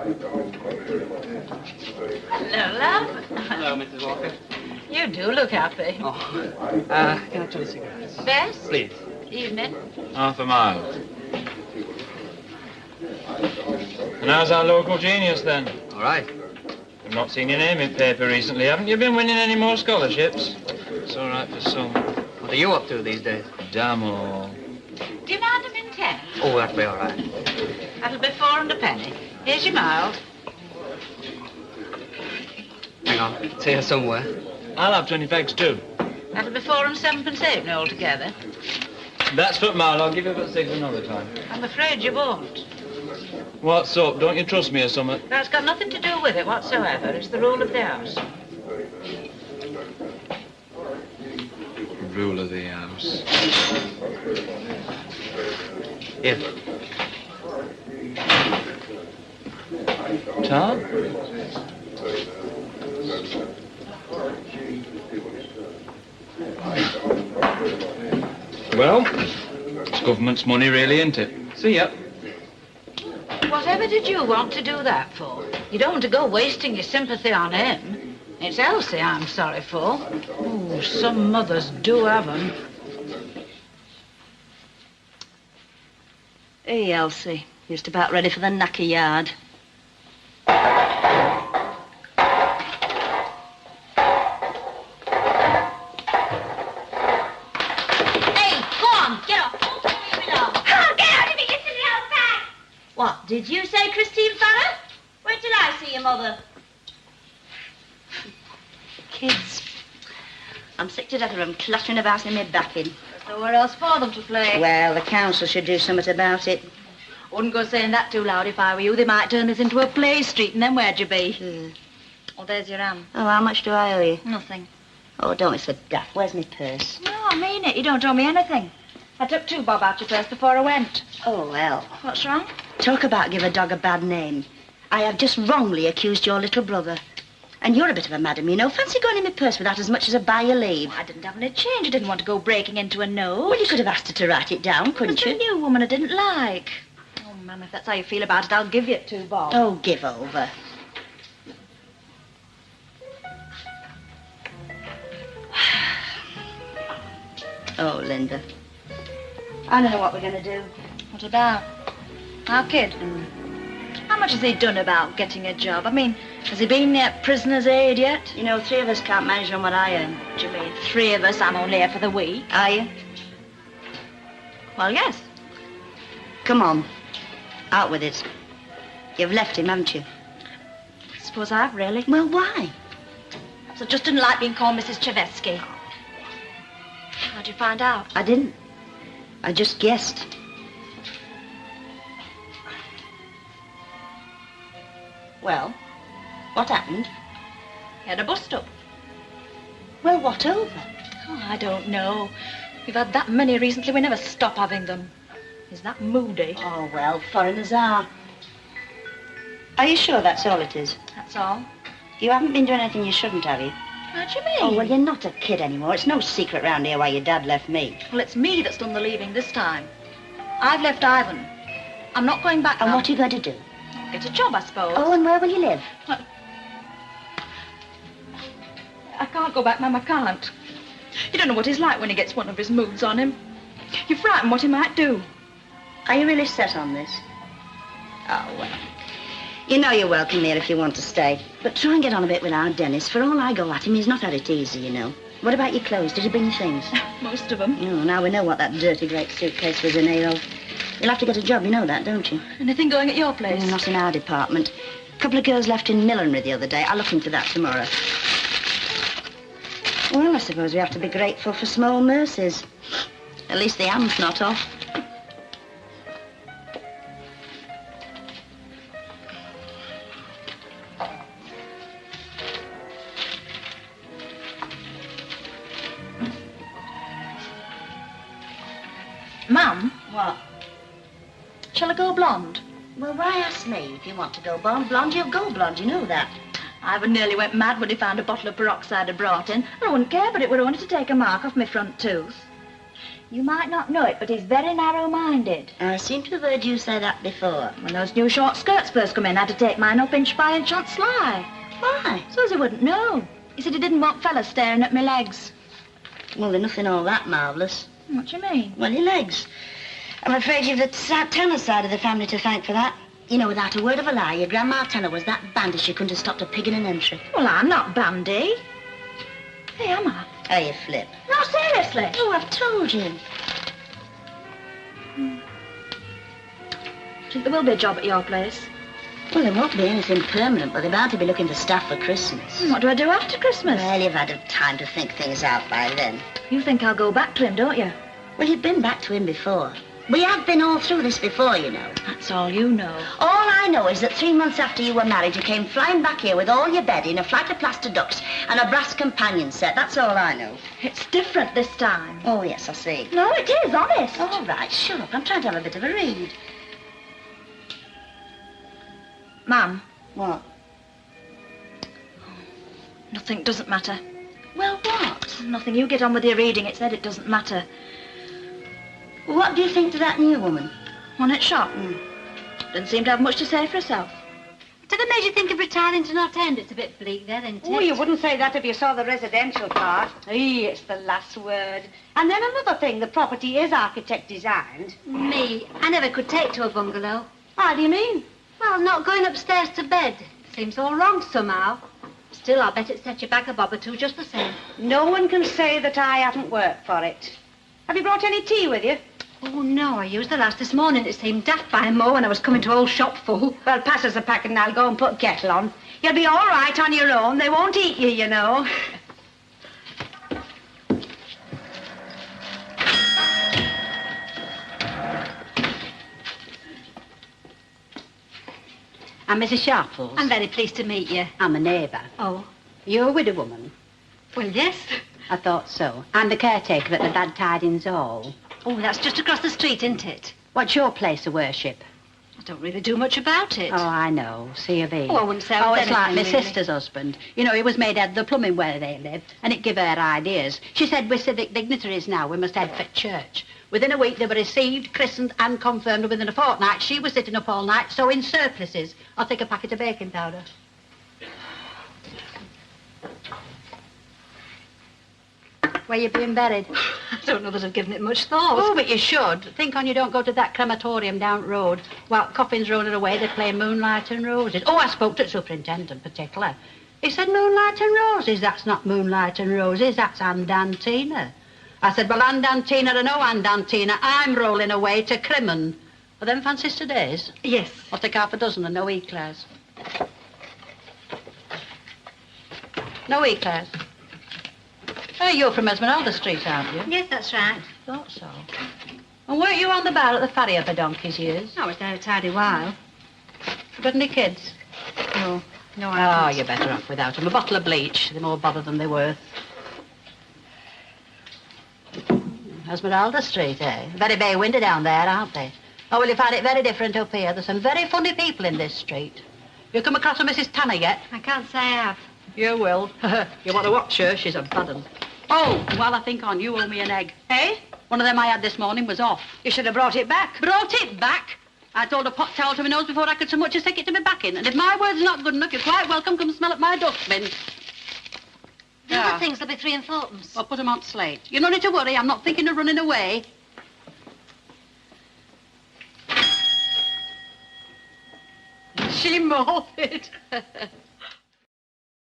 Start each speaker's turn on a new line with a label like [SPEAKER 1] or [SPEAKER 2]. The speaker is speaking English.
[SPEAKER 1] Hello, love.
[SPEAKER 2] Hello, Mrs. Walker.
[SPEAKER 1] You do look happy.
[SPEAKER 2] Oh, can I try the cigarettes?
[SPEAKER 1] Bess?
[SPEAKER 2] Please.
[SPEAKER 1] Evening.
[SPEAKER 3] Half a mile. And how's our local genius, then?
[SPEAKER 2] All right.
[SPEAKER 3] I've not seen your name in paper recently. Haven't you been winning any more scholarships? It's all right for some.
[SPEAKER 2] What are you up to these days?
[SPEAKER 3] Damn all.
[SPEAKER 1] Do you mind them in 10?
[SPEAKER 2] Oh, that'll be all right.
[SPEAKER 1] That'll be 4 and a penny. Here's your mild.
[SPEAKER 2] Hang on. It's here somewhere.
[SPEAKER 3] I'll have 20 fags too.
[SPEAKER 1] That'll be 4 and 7pence halfpenny altogether.
[SPEAKER 3] That's for mile. I'll give you about 6 another time.
[SPEAKER 1] I'm afraid you won't.
[SPEAKER 3] What's up? Don't you trust me or something?
[SPEAKER 1] That's got nothing to do with it whatsoever. It's the rule of the house.
[SPEAKER 3] Rule of the house.
[SPEAKER 2] Here.
[SPEAKER 3] Tom? Well, it's government's money really, isn't it? See ya.
[SPEAKER 1] Whatever did you want to do that for? You don't want to go wasting your sympathy on him. It's Elsie I'm sorry for. Oh, some mothers do have 'em.
[SPEAKER 4] Hey, Elsie. Just about ready for the knacker yard. What, did you say Christine Farrer? Where did I see your mother? Kids. I'm sick to death of them clattering about in my backing.
[SPEAKER 5] There's nowhere else for them to play.
[SPEAKER 4] Well, the council should do something about it.
[SPEAKER 5] Wouldn't go saying that too loud if I were you. They might turn this into a play street, and then where'd you be? Oh, there's your Anne.
[SPEAKER 4] Oh, how much do I owe you?
[SPEAKER 5] Nothing.
[SPEAKER 4] Oh, don't be so daft. Where's my purse?
[SPEAKER 5] No, I mean it. You don't owe me anything. I took 2 bob out your purse before I went.
[SPEAKER 4] Oh, well.
[SPEAKER 5] What's wrong?
[SPEAKER 4] Talk about give a dog a bad name. I have just wrongly accused your little brother. And you're a bit of a madam, you know. Fancy going in my purse without as much as a buy your leave.
[SPEAKER 5] I didn't have any change. I didn't want to go breaking into a note.
[SPEAKER 4] Well, you could have asked her to write it down, couldn't you?
[SPEAKER 5] It's a new woman I didn't like. Oh, Mum, if that's how you feel about it, I'll give you 2 bob.
[SPEAKER 4] Oh, give over. Oh, Linda. I don't know what we're going to do.
[SPEAKER 5] What about? Our kid? How much has he done about getting a job? I mean, has he been prisoner's aid yet?
[SPEAKER 4] You know, 3 of us can't manage on what I earn.
[SPEAKER 5] What do you mean, 3 of us? I'm only here for the week.
[SPEAKER 4] Are you?
[SPEAKER 5] Well, yes.
[SPEAKER 4] Come on. Out with it. You've left him, haven't you?
[SPEAKER 5] I suppose I have, really.
[SPEAKER 4] Well, why?
[SPEAKER 5] So I just didn't like being called Mrs. Chevesky. How'd you find out?
[SPEAKER 4] I didn't. I just guessed. Well, what happened?
[SPEAKER 5] He had a bust-up.
[SPEAKER 4] Well, what over?
[SPEAKER 5] Oh, I don't know. We've had that many recently, we never stop having them. He's that moody.
[SPEAKER 4] Oh, well, foreigners are. Are you sure that's all it is?
[SPEAKER 5] That's all.
[SPEAKER 4] You haven't been doing anything you shouldn't, have you?
[SPEAKER 5] What do you mean?
[SPEAKER 4] Oh, well, you're not a kid anymore. It's no secret round here why your dad left me.
[SPEAKER 5] Well, it's me that's done the leaving this time. I've left Ivan. I'm not going back
[SPEAKER 4] And
[SPEAKER 5] now.
[SPEAKER 4] what are you going to do?
[SPEAKER 5] Get a job, I suppose.
[SPEAKER 4] Oh, and where will you live?
[SPEAKER 5] Well, I can't go back, Mum, I can't. You don't know what he's like when he gets one of his moods on him. You're frightened what he might do.
[SPEAKER 4] Are you really set on this? Oh, well. You know you're welcome here if you want to stay. But try and get on a bit with our Dennis. For all I go at him, he's not had it easy, you know. What about your clothes? Did you bring your things?
[SPEAKER 5] Most of them.
[SPEAKER 4] Oh, now we know what that dirty great suitcase was in here of. You'll have to get a job, you know that, don't you?
[SPEAKER 5] Anything going at your place?
[SPEAKER 4] Not in our department. A couple of girls left in millinery the other day. I'll look into that tomorrow. Well, I suppose we have to be grateful for small mercies. At least the ham's not off.
[SPEAKER 5] Mum?
[SPEAKER 4] What?
[SPEAKER 5] Shall I go blonde?
[SPEAKER 4] Well, why ask me? If you want to go blonde, you'll go blonde. You know that.
[SPEAKER 5] Ivan nearly went mad when he found a bottle of peroxide I brought in. I wouldn't care, but it would only to take a mark off my front tooth. You might not know it, but he's very narrow-minded.
[SPEAKER 4] I seem to have heard you say that before.
[SPEAKER 5] When those new short skirts first come in, I had to take mine up inch by inch on sly.
[SPEAKER 4] Why?
[SPEAKER 5] So as he wouldn't know. He said he didn't want fellas staring at my legs.
[SPEAKER 4] Well, they're nothing all that marvellous.
[SPEAKER 5] What do you mean?
[SPEAKER 4] Well, your legs. I'm afraid you've the Tanner side of the family to thank for that. You know, without a word of a lie, your Grandma Tanner was that bandy she couldn't have stopped a pig in an entry.
[SPEAKER 5] Well, I'm not bandy. Hey, am I?
[SPEAKER 4] Oh, you flip.
[SPEAKER 5] No, seriously.
[SPEAKER 4] Oh, I've told you.
[SPEAKER 5] Do you think there will be a job at your place?
[SPEAKER 4] Well, there won't be anything permanent, but they're bound to be looking for staff for Christmas.
[SPEAKER 5] What do I do after Christmas?
[SPEAKER 4] Well, you've had time to think things out by then.
[SPEAKER 5] You think I'll go back to him, don't you?
[SPEAKER 4] Well, you've been back to him before. We have been all through this before, you know.
[SPEAKER 5] That's all you know.
[SPEAKER 4] All I know is that 3 months after you were married, you came flying back here with all your bedding, a flight of plaster ducks, and a brass companion set. That's all I know.
[SPEAKER 5] It's different this time.
[SPEAKER 4] Oh, yes, I see.
[SPEAKER 5] No, it is, honest.
[SPEAKER 4] All right, shut up. I'm trying to have a bit of a read.
[SPEAKER 5] Mum,
[SPEAKER 4] What?
[SPEAKER 5] nothing doesn't matter.
[SPEAKER 4] Well, what?
[SPEAKER 5] Nothing. You get on with your reading. It said it doesn't matter.
[SPEAKER 4] What do you think to that new woman?
[SPEAKER 5] One at shop. Didn't seem to have much to say for herself.
[SPEAKER 6] Did it made you think of retiring to North End? It's a bit bleak there, isn't it?
[SPEAKER 7] Oh, you wouldn't say that if you saw the residential part. Hey, it's the last word. And then another thing, the property is architect designed.
[SPEAKER 6] Me, I never could take to a bungalow.
[SPEAKER 7] How do you mean?
[SPEAKER 6] Well, not going upstairs to bed. Seems all wrong somehow. Still, I'll bet it set you back a bob or two just the same.
[SPEAKER 7] No one can say that I haven't worked for it. Have you brought any tea with you?
[SPEAKER 6] Oh, no, I used the last this morning. It seemed daft by more when I was coming to old shop full.
[SPEAKER 7] Well, pass us a packet and I'll go and put a kettle on. You'll be all right on your own. They won't eat you, you know.
[SPEAKER 1] I'm Mrs. Sharples.
[SPEAKER 6] I'm very pleased to meet you.
[SPEAKER 1] I'm a neighbour.
[SPEAKER 6] Oh,
[SPEAKER 1] You're a widow woman.
[SPEAKER 6] well, yes.
[SPEAKER 1] I thought so. I'm the caretaker at the Bad Tidings Hall.
[SPEAKER 6] Oh, that's just across the street, isn't it?
[SPEAKER 1] What's your place of worship?
[SPEAKER 6] I don't really do much about it.
[SPEAKER 1] Oh, I know. C of E.
[SPEAKER 6] Oh, I wouldn't say I
[SPEAKER 1] Oh,
[SPEAKER 6] was
[SPEAKER 1] it's like my
[SPEAKER 6] anything, really.
[SPEAKER 1] sister's husband. You know, he was made head of the plumbing where they lived, and it gave her ideas. She said, we're civic dignitaries now. We must head for church. Within a week, they were received, christened, and confirmed. Within a fortnight, she was sitting up all night, sewing surplices. I'll take a packet of baking powder. Where you being buried?
[SPEAKER 6] I don't know that I've given it much thought.
[SPEAKER 1] Oh, but you should. Think on you don't go to that crematorium down the road. While coffins rolling away, they play Moonlight and Roses. Oh, I spoke to the superintendent particular. He said, Moonlight and Roses? That's not Moonlight and Roses, that's Andantina. I said, well, Andantina or no Andantina, I'm rolling away to Crimmen. Are them fancies today's?
[SPEAKER 6] Yes.
[SPEAKER 1] I'll take half a dozen and no eclairs. No eclairs. Oh, you're from Esmeralda Street, aren't you?
[SPEAKER 6] Yes, that's right.
[SPEAKER 1] Thought so. And weren't you on the bar at the farrier for donkey's years?
[SPEAKER 6] I was there a tidy while.
[SPEAKER 1] Got any kids?
[SPEAKER 6] No,
[SPEAKER 1] Oh,
[SPEAKER 6] I
[SPEAKER 1] you're better off without them. A bottle of bleach. They're more bother than they're worth. Esmeralda Street, eh? Very bay windy down there, aren't they? Oh, well, you find it very different up here. There's some very funny people in this street. You come across a Mrs. Tanner yet?
[SPEAKER 6] I can't say I have.
[SPEAKER 1] You will. You want to watch her? She's a bad one. Oh, while I think on, you owe me an egg.
[SPEAKER 7] Eh?
[SPEAKER 1] One of them I had this morning was off.
[SPEAKER 7] You should have brought it back.
[SPEAKER 1] Brought it back? I told a pot towel to my nose before I could so much as stick it to my back in. And if my word's not good enough, you're quite welcome. Come smell at my dustbin.
[SPEAKER 6] The other things will be 3 and 4pence.
[SPEAKER 1] I'll put them on slate. You don't need to worry. I'm not thinking of running away. She morphed.